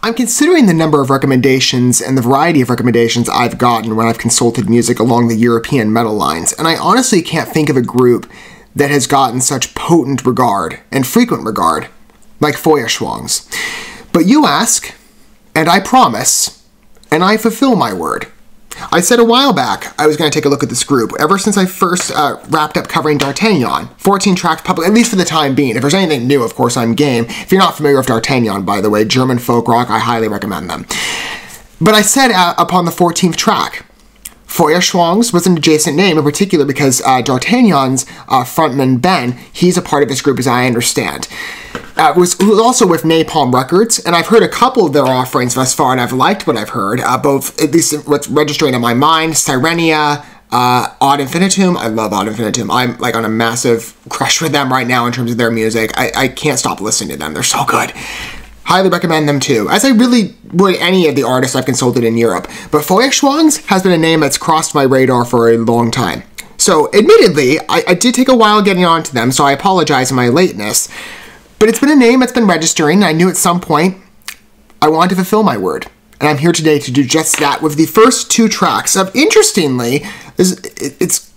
I'm considering the number of recommendations and the variety of recommendations I've gotten when I've consulted music along the European metal lines, and I honestly can't think of a group that has gotten such potent regard and frequent regard like FEUERSCHWANZ. But you ask, and I promise, and I fulfill my word. I said a while back I was going to take a look at this group. Ever since I first wrapped up covering D'Artagnan, 14 tracks public, at least for the time being. If there's anything new, of course, I'm game. If you're not familiar with D'Artagnan, by the way, German folk rock, I highly recommend them. But I said upon the 14th track, FEUERSCHWANZ was an adjacent name, in particular because D'Artagnan's frontman Ben, he's a part of this group as I understand. Was also with Napalm Records, and I've heard a couple of their offerings thus far, and I've liked what I've heard, both, at least what's registering in my mind, Sirenia, Ad Infinitum. I love Ad Infinitum. I'm like on a massive crush with them right now in terms of their music. I can't stop listening to them. They're so good. Highly recommend them too, as I really would any of the artists I've consulted in Europe. But FEUERSCHWANZ has been a name that's crossed my radar for a long time. So, admittedly, I did take a while getting onto them, so I apologize for my lateness. But it's been a name that's been registering, and I knew at some point I wanted to fulfill my word. And I'm here today to do just that with the first two tracks of, interestingly, it's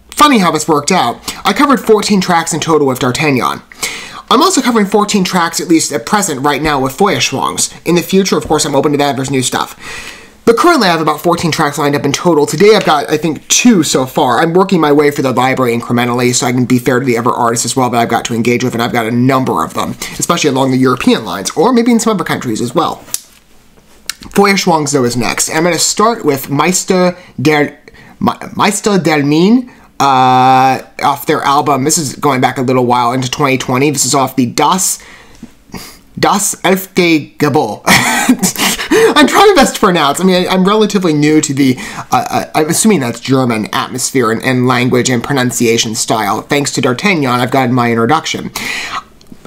funny how this worked out. I covered 14 tracks in total with D'Artagnan. I'm also covering 14 tracks, at least at present, right now with FEUERSCHWANZ. In the future, of course, I'm open to that if there's new stuff. But currently I have about 14 tracks lined up in total. Today I've got, I think, 2 so far. I'm working my way through the library incrementally so I can be fair to the other artists as well that I've got to engage with, and I've got a number of them, especially along the European lines, or maybe in some other countries as well. FEUERSCHWANZ, though, is next. And I'm going to start with Meister Der Minne, off their album. This is going back a little while into 2020. This is off the Das Elfte Gebot. I'm trying my best to pronounce. I mean, I'm relatively new to the, I'm assuming that's German, atmosphere and language and pronunciation style. Thanks to D'Artagnan, I've gotten my introduction.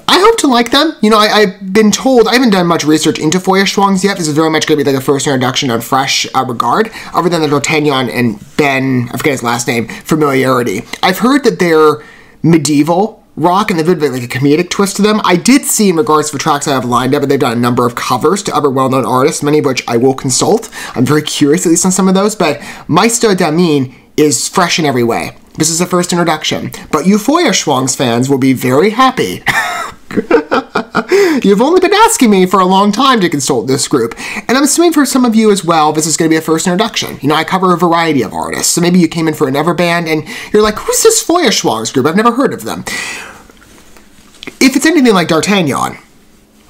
I hope to like them. You know, I've been told, I haven't done much research into FEUERSCHWANZ yet. This is very much going to be like a first introduction on fresh regard, other than the D'Artagnan and Ben, I forget his last name, familiarity. I've heard that they're medieval rock, and they've been like a comedic twist to them. I did see in regards to the tracks I have lined up, and they've done a number of covers to other well-known artists, many of which I will consult. I'm very curious, at least on some of those, but Meister Der Minne is fresh in every way. This is the first introduction, but you FEUERSCHWANZ fans will be very happy. You've only been asking me for a long time to consult this group, and I'm assuming for some of you as well, this is going to be a first introduction. You know, I cover a variety of artists, so maybe you came in for another band, and you're like, who's this FEUERSCHWANZ group? I've never heard of them. If it's anything like D'Artagnan,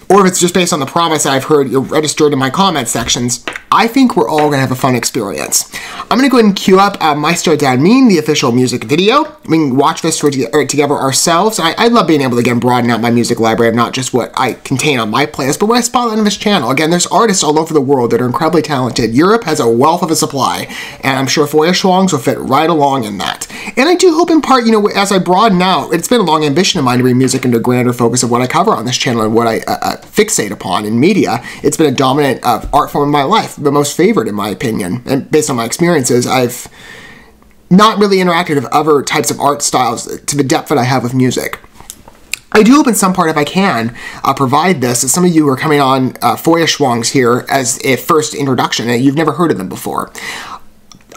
or if it's just based on the promise I've heard registered in my comment sections, I think we're all going to have a fun experience. I'm going to go ahead and cue up Meister Der Minne, the official music video. We can watch this together ourselves. I love being able to, again, broaden out my music library of not just what I contain on my playlist, but what I spotlight on this channel. Again, there's artists all over the world that are incredibly talented. Europe has a wealth of a supply, and I'm sure FEUERSCHWANZ will fit right along in that. And I do hope in part, you know, as I broaden out, it's been a long ambition of mine to bring music into a grander focus of what I cover on this channel and what I fixate upon in media. It's been a dominant art form in my life, the most favorite in my opinion, and based on my experiences, I've not really interacted with other types of art styles to the depth that I have with music. I do hope in some part, if I can, provide this, as some of you are coming on FEUERSCHWANZ here as a first introduction, and you've never heard of them before.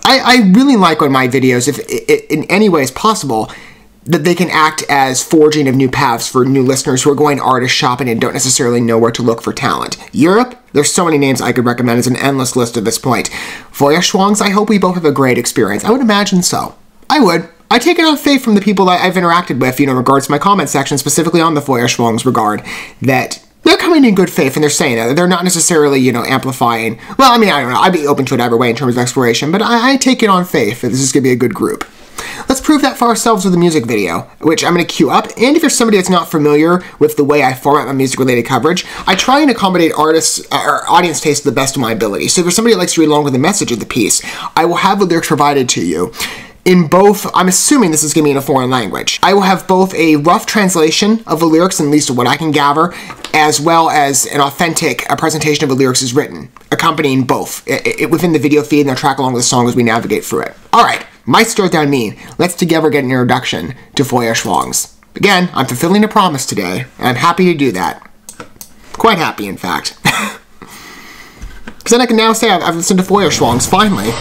I really like when my videos, if in any way is possible, that they can act as forging of new paths for new listeners who are going artist shopping and don't necessarily know where to look for talent. Europe, there's so many names I could recommend. It's an endless list at this point. FEUERSCHWANZ, I hope we both have a great experience. I would imagine so. I would. I take it on faith from the people that I've interacted with, you know, in regards to my comment section, specifically on the FEUERSCHWANZ regard, that they're coming in good faith and they're saying that. They're not necessarily, you know, amplifying. Well, I mean, I don't know. I'd be open to it either way in terms of exploration, but I take it on faith that this is going to be a good group. Let's prove that for ourselves with a music video, which I'm going to queue up. And if you're somebody that's not familiar with the way I format my music-related coverage, I try and accommodate artists or audience taste to the best of my ability. So if there's somebody that likes to read along with the message of the piece, I will have the lyrics provided to you in both. I'm assuming this is going to be in a foreign language. I will have both a rough translation of the lyrics, at least what I can gather, as well as an authentic presentation of the lyrics as written, accompanying both within the video feed, and they'll track along with the song as we navigate through it. All right. Meister Der Minne. Let's together get an introduction to FEUERSCHWANZ. Again, I'm fulfilling a promise today, and I'm happy to do that. Quite happy, in fact. Because then I can now say I've listened to FEUERSCHWANZ, finally.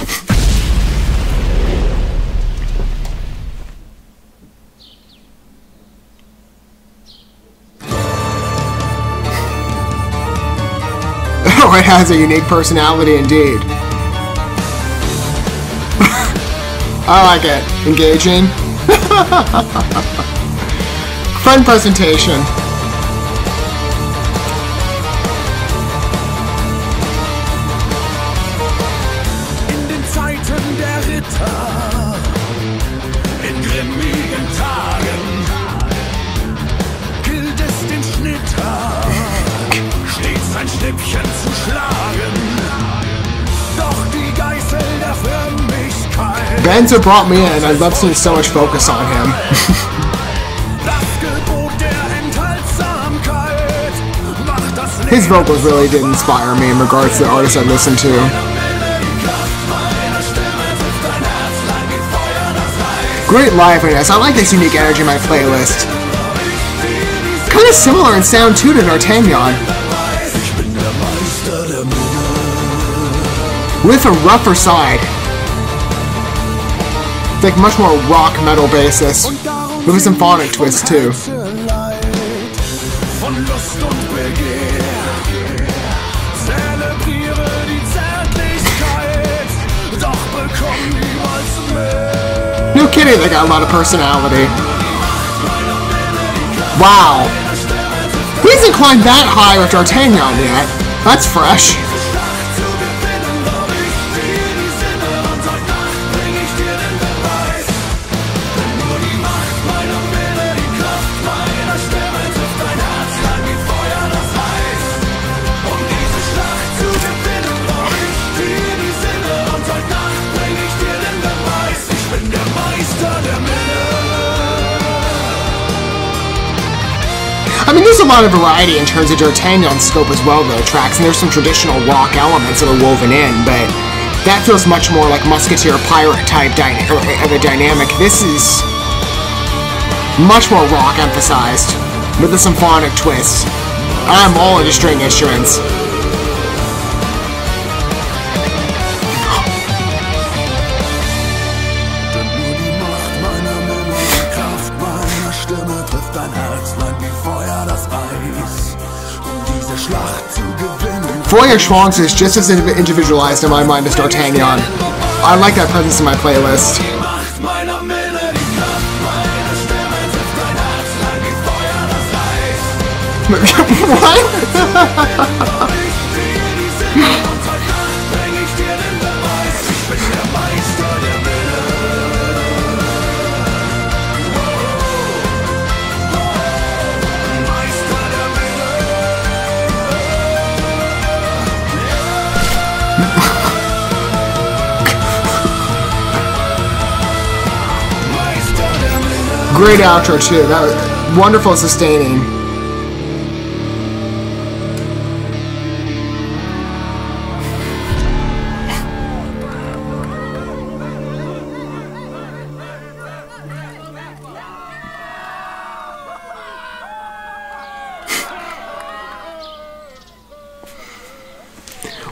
Oh, it has a unique personality indeed. I like it. Engaging. Fun presentation. In den Zeiten der Ritter, in grimmigen Tagen, gilt es den Schnitter stets ein Schnippchen zu schlagen. Doch die Geißel der Frömmigkeit. Benzo brought me in. I love seeing so much focus on him. His vocals really did inspire me in regards to the artists I listened to. Great liveliness. I like this unique energy in my playlist. Kind of similar in sound too to D'Artagnan, with a rougher side. Like much more rock metal basis, with a symphonic twist too. No kidding, they got a lot of personality. Wow. He hasn't climbed that high with D'Artagnan yet. That's fresh. I mean, there's a lot of variety in terms of D'Artagnan's scope as well, though, tracks, and there's some traditional rock elements that are woven in, but that feels much more like Musketeer Pirate type of a dynamic. This is much more rock emphasized, with a symphonic twist. I'm all into string instruments. FEUERSCHWANZ is just as individualized in my mind as D'Artagnan. I like that presence in my playlist. What? Great outro too. That was wonderful, sustaining.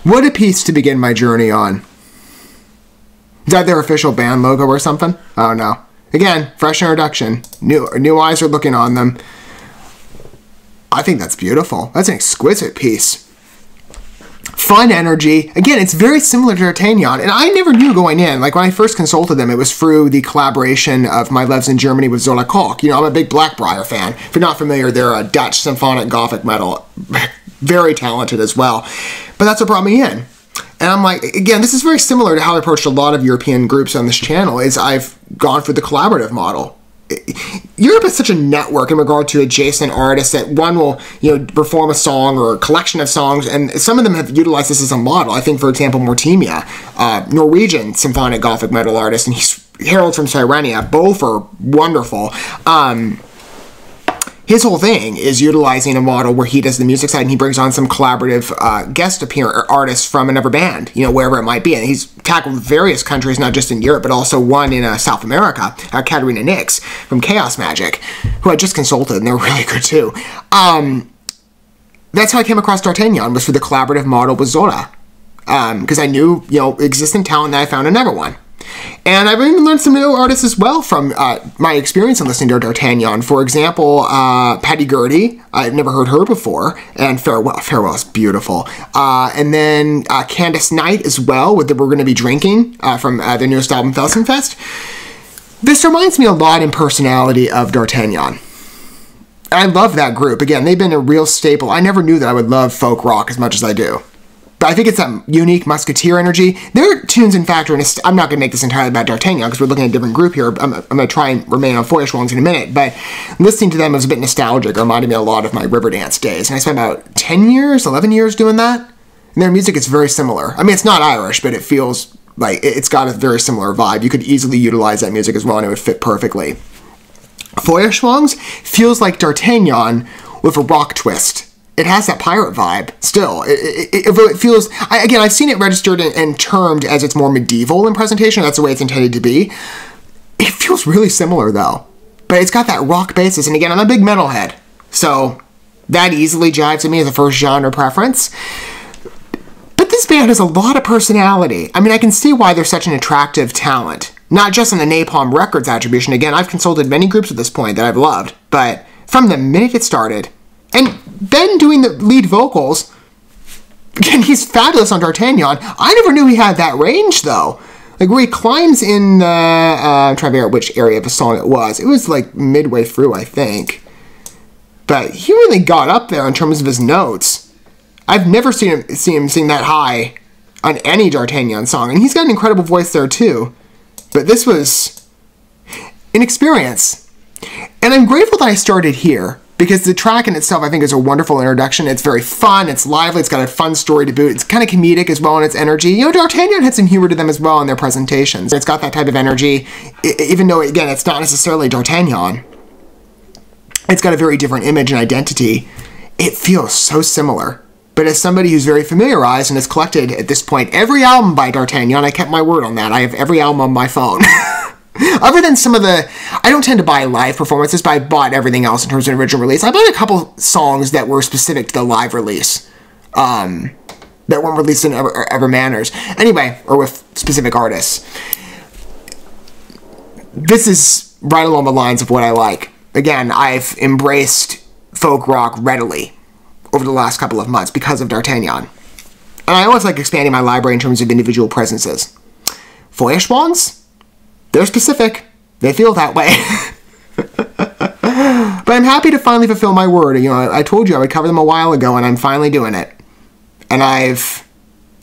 What a piece to begin my journey on. Is that their official band logo or something? I don't know. Again, fresh introduction. New eyes are looking on them. I think that's beautiful. That's an exquisite piece. Fun energy. Again, it's very similar to D'Artagnan, and I never knew going in. Like, when I first consulted them, it was through the collaboration of My Loves in Germany with Zola Kalk. You know, I'm a big Blackbriar fan. If you're not familiar, they're a Dutch symphonic gothic metal. Very talented as well. But that's what brought me in. And I'm like, again, this is very similar to how I approached a lot of European groups on this channel, is I've gone for the collaborative model. Europe is such a network in regard to adjacent artists that one will, you know, perform a song or a collection of songs, and some of them have utilized this as a model. I think, for example, Mortimia, Norwegian symphonic gothic metal artist, and Harold from Sirenia, both are wonderful. his whole thing is utilizing a model where he does the music side and he brings on some collaborative guest artists from another band, you know, wherever it might be. And he's tackled various countries, not just in Europe, but also one in South America, Katarina Nix from Chaos Magic, who I just consulted, and they're really good too. That's how I came across D'Artagnan, was for the collaborative model with Zora. Because I knew, you know, existent talent that I found in Neverone. And I've even learned some new artists as well from my experience in listening to D'Artagnan. For example, Patty Gurdy, I've never heard her before, and Farewell is beautiful. And then Candace Knight as well, with the We're Gonna Be Drinking from their newest album, Felsenfest. This reminds me a lot in personality of D'Artagnan. I love that group. Again, they've been a real staple. I never knew that I would love folk rock as much as I do. But I think it's that unique musketeer energy. Their tunes, in fact, I'm not going to make this entirely about D'Artagnan because we're looking at a different group here. I'm going to try and remain on FEUERSCHWANZ in a minute. But listening to them was a bit nostalgic. It reminded me a lot of my Riverdance days. And I spent about 10 years, 11 years doing that. And their music is very similar. I mean, it's not Irish, but it feels like it's got a very similar vibe. You could easily utilize that music as well, and it would fit perfectly. FEUERSCHWANZ feels like D'Artagnan with a rock twist. It has that pirate vibe still. It feels, again, I've seen it registered and termed as it's more medieval in presentation. That's the way it's intended to be. It feels really similar though, but it's got that rock basis. And again, I'm a big metalhead, so that easily jives with me as a first genre preference. But this band has a lot of personality. I mean, I can see why they're such an attractive talent. Not just in the Napalm Records attribution. Again, I've consulted many groups at this point that I've loved, but from the minute it started, and Ben doing the lead vocals, again, he's fabulous on D'Artagnan. I never knew he had that range, though. Like, where he climbs in the, I'm trying to figure out which area of the song it was. It was, like, midway through, I think. But he really got up there in terms of his notes. I've never seen him sing that high on any D'Artagnan song. And he's got an incredible voice there, too. But this was an experience. And I'm grateful that I started here, because the track in itself, I think, is a wonderful introduction. It's very fun, it's lively, it's got a fun story to boot. It's kind of comedic as well in its energy. You know, D'Artagnan had some humor to them as well in their presentations. It's got that type of energy, even though, again, it's not necessarily D'Artagnan. It's got a very different image and identity. It feels so similar. But as somebody who's very familiarized and has collected, at this point, every album by D'Artagnan, I kept my word on that. I have every album on my phone. Other than some of the, I don't tend to buy live performances, but I bought everything else in terms of original release. I bought a couple songs that were specific to the live release, that weren't released in other manners. Anyway, or with specific artists. This is right along the lines of what I like. Again, I've embraced folk rock readily over the last couple of months because of D'Artagnan. And I always like expanding my library in terms of individual presences. FEUERSCHWANZ? They're specific. They feel that way. But I'm happy to finally fulfill my word. You know, I told you I would cover them a while ago, and I'm finally doing it. And it's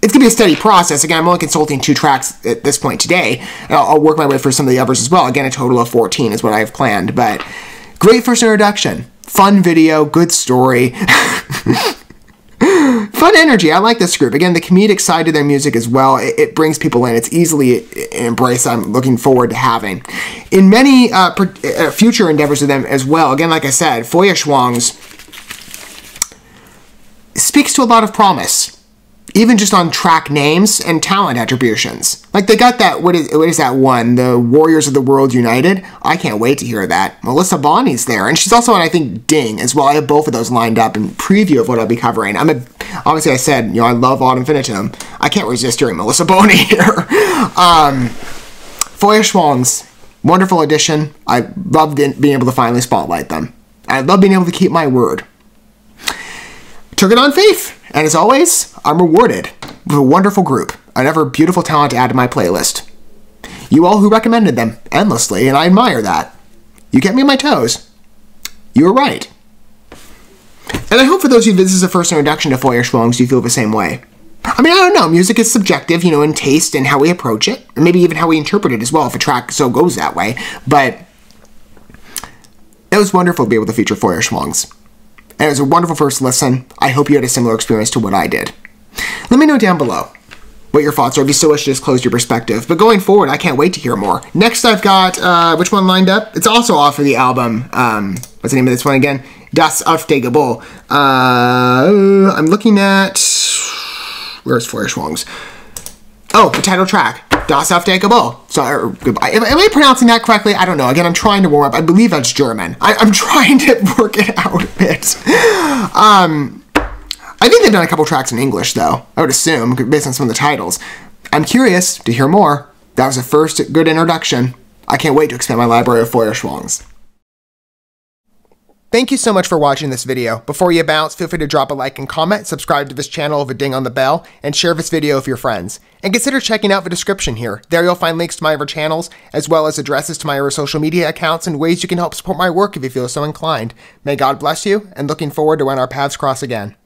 going to be a steady process. Again, I'm only consulting 2 tracks at this point today. I'll work my way through some of the others as well. Again, a total of 14 is what I have planned. But great first introduction. Fun video, good story. Fun energy. I like this group. Again, the comedic side to their music as well. It brings people in. It's easily an embrace I'm looking forward to having. In many future endeavors of them as well, again, like I said, FEUERSCHWANZ speaks to a lot of promise. Even just on track names and talent attributions. Like, they got that, what is that one? The Warriors of the World United? I can't wait to hear that. Melissa Bonney's there. And she's also on, I think, Ding as well. I have both of those lined up in preview of what I'll be covering. Obviously, I said, you know, I love Ad Infinitum. I can't resist hearing Melissa Bonney here. FEUERSCHWANZ, wonderful addition. I loved being able to finally spotlight them. I love being able to keep my word. Took it on faith. And as always, I'm rewarded with a wonderful group, another beautiful talent to add to my playlist. You all who recommended them endlessly, and I admire that. You kept me on my toes. You were right. And I hope for those of you this is a first introduction to FEUERSCHWANZ, you feel the same way. I mean, I don't know, music is subjective, you know, in taste and how we approach it, and maybe even how we interpret it as well, if a track so goes that way, but it was wonderful to be able to feature FEUERSCHWANZ. And it was a wonderful first listen. I hope you had a similar experience to what I did. Let me know down below. what your thoughts are. If you still wish to disclose your perspective. But going forward, I can't wait to hear more. Next, I've got, which one lined up? It's also off of the album. What's the name of this one again? Das Aufdeckable. I'm looking at... Where's FEUERSCHWANZ? Oh, the title track. Das Aufdeckable. So, goodbye. Am I pronouncing that correctly? I don't know. Again, I'm trying to warm up. I believe that's German. I'm trying to work it out a bit. I think they've done a couple tracks in English, though. I would assume, based on some of the titles. I'm curious to hear more. That was the first good introduction. I can't wait to expand my library of FEUERSCHWANZ. Thank you so much for watching this video. Before you bounce, feel free to drop a like and comment, subscribe to this channel with a ding on the bell, and share this video with your friends. And consider checking out the description here. There you'll find links to my other channels, as well as addresses to my other social media accounts and ways you can help support my work if you feel so inclined. May God bless you, and looking forward to when our paths cross again.